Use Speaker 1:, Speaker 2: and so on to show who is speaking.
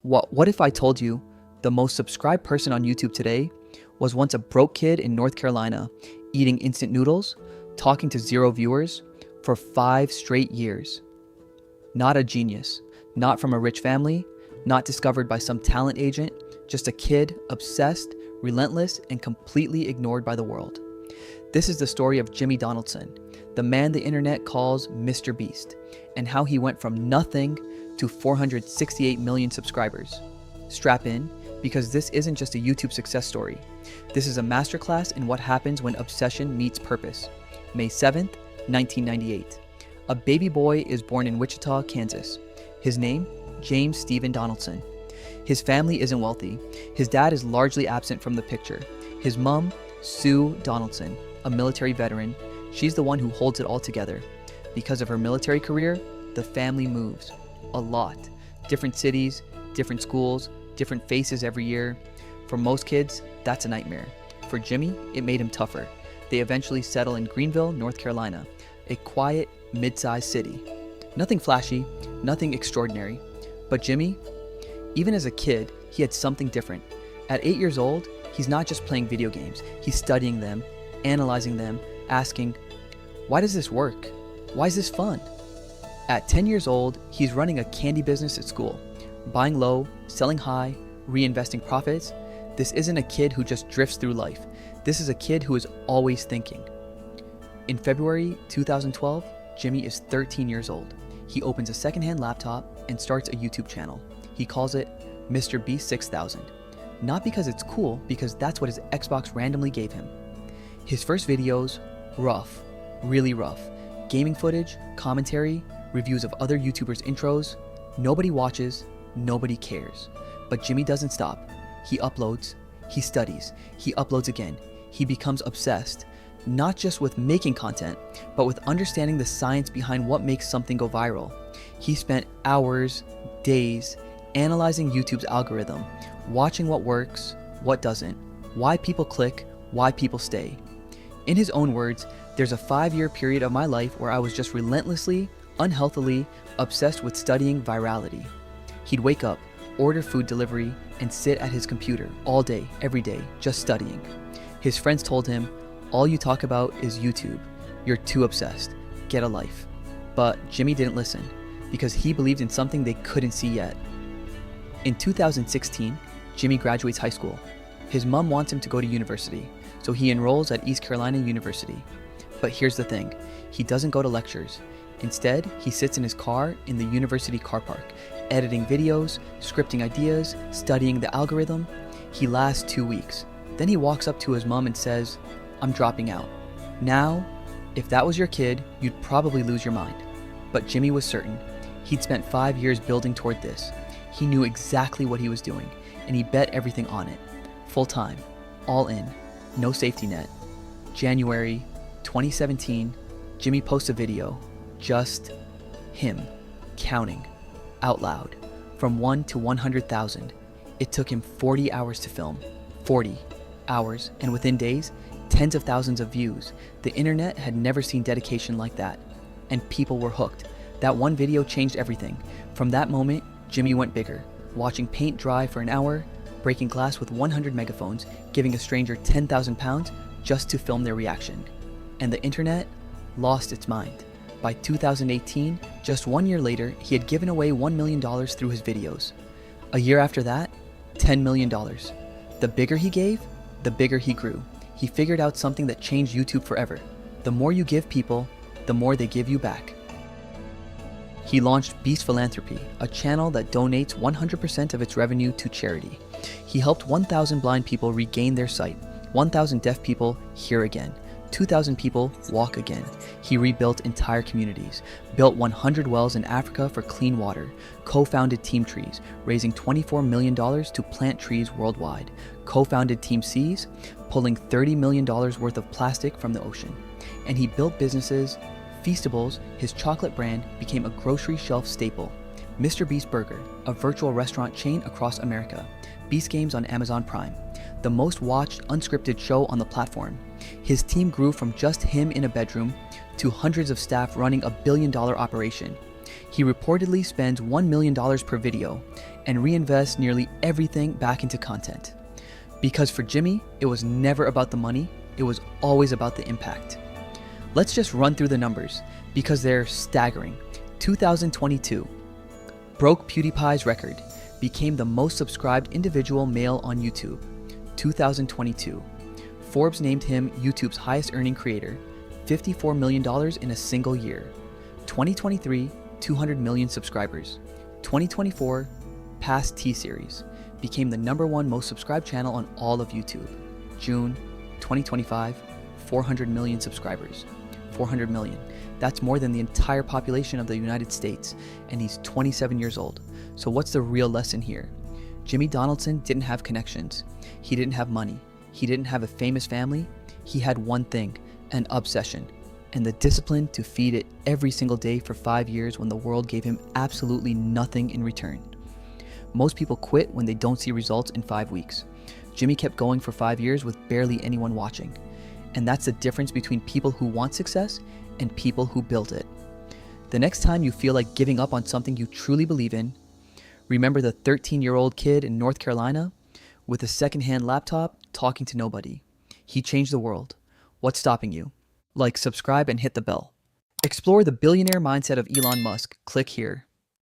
Speaker 1: What if I told you the most subscribed person on YouTube today was once a broke kid in North Carolina eating instant noodles, talking to 0 viewers for 5 straight years? Not a genius, not from a rich family, not discovered by some talent agent, just a kid obsessed, relentless, and completely ignored by the world. This is the story of Jimmy Donaldson, the man the internet calls MrBeast, and how he went from nothing to 468 million subscribers. Strap in, because this isn't just a YouTube success story. This is a masterclass in what happens when obsession meets purpose. May 7th, 1998. A baby boy is born in Wichita, Kansas. His name, James Stephen Donaldson. His family isn't wealthy. His dad is largely absent from the picture. His mom, Sue Donaldson, a military veteran, she's the one who holds it all together. Because of her military career, the family moves. A lot. Different cities, different schools, different faces every year. For most kids, that's a nightmare. For Jimmy, it made him tougher. They eventually settle in Greenville, North Carolina, a quiet, mid-sized city. Nothing flashy, nothing extraordinary. But Jimmy, even as a kid, he had something different. At 8 years old, he's not just playing video games. He's studying them, analyzing them, asking, why does this work? Why is this fun? At 10 years old, he's running a candy business at school, buying low, selling high, reinvesting profits. This isn't a kid who just drifts through life. This is a kid who is always thinking. In February 2012, Jimmy is 13 years old. He opens a secondhand laptop and starts a YouTube channel. He calls it MrBeast 6000. Not because it's cool, because that's what his Xbox randomly gave him. His first videos, rough, really rough. Gaming footage, commentary, reviews of other YouTubers' intros. Nobody watches, nobody cares. But Jimmy doesn't stop. He uploads, he studies, he uploads again. He becomes obsessed, not just with making content, but with understanding the science behind what makes something go viral. He spent hours, days, analyzing YouTube's algorithm, watching what works, what doesn't, why people click, why people stay. In his own words, there's a 5-year period of my life where I was just relentlessly, unhealthily obsessed with studying virality. He'd wake up, order food delivery, and sit at his computer all day, every day, just studying. His friends told him, all you talk about is YouTube. You're too obsessed. Get a life. But Jimmy didn't listen, because he believed in something they couldn't see yet. In 2016, Jimmy graduates high school. His mom wants him to go to university, so he enrolls at East Carolina University. But here's the thing, he doesn't go to lectures. Instead, he sits in his car in the university car park, editing videos, scripting ideas, studying the algorithm. He lasts 2 weeks. Then he walks up to his mom and says, I'm dropping out. Now, if that was your kid, you'd probably lose your mind. But Jimmy was certain. He'd spent 5 years building toward this. He knew exactly what he was doing, and he bet everything on it. Full time, all in, no safety net. January 2017, Jimmy posts a video, just him, counting, out loud, from 1 to 100,000. It took him 40 hours to film, 40 hours, and within days, tens of thousands of views. The internet had never seen dedication like that, and people were hooked. That one video changed everything. From that moment, Jimmy went bigger, watching paint dry for an hour, breaking glass with 100 megaphones, giving a stranger 10,000 pounds just to film their reaction. And the internet lost its mind. By 2018, just 1 year later, he had given away $1 million through his videos. A year after that, $10 million. The bigger he gave, the bigger he grew. He figured out something that changed YouTube forever. The more you give people, the more they give you back. He launched Beast Philanthropy, a channel that donates 100% of its revenue to charity. He helped 1,000 blind people regain their sight, 1,000 deaf people hear again, 2,000 people walk again. He rebuilt entire communities, built 100 wells in Africa for clean water, co-founded Team Trees, raising $24 million to plant trees worldwide, co-founded Team Seas, pulling $30 million worth of plastic from the ocean. And he built businesses. Feastables, his chocolate brand, became a grocery shelf staple. MrBeast Burger, a virtual restaurant chain across America. Beast Games on Amazon Prime, the most watched unscripted show on the platform. His team grew from just him in a bedroom to hundreds of staff running a $1 billion operation. He reportedly spends $1 million per video, and reinvest nearly everything back into content. Because for Jimmy, it was never about the money, it was always about the impact. Let's just run through the numbers because they're staggering. 2022, broke PewDiePie's record, became the most subscribed individual male on YouTube. 2022, Forbes named him YouTube's highest earning creator, $54 million in a single year. 2023, 200 million subscribers. 2024, passed T-Series, became the #1 most subscribed channel on all of YouTube. June 2025, 400 million subscribers. 400 million. That's more than the entire population of the United States, and he's 27 years old. So what's the real lesson here? Jimmy Donaldson didn't have connections. He didn't have money. He didn't have a famous family. He had one thing, an obsession, and the discipline to feed it every single day for 5 years when the world gave him absolutely nothing in return. Most people quit when they don't see results in 5 weeks. Jimmy kept going for 5 years with barely anyone watching. And that's the difference between people who want success and people who build it. The next time you feel like giving up on something you truly believe in, remember the 13-year-old kid in North Carolina with a secondhand laptop talking to nobody. He changed the world. What's stopping you? Like, subscribe, and hit the bell. Explore the billionaire mindset of Elon Musk. Click here.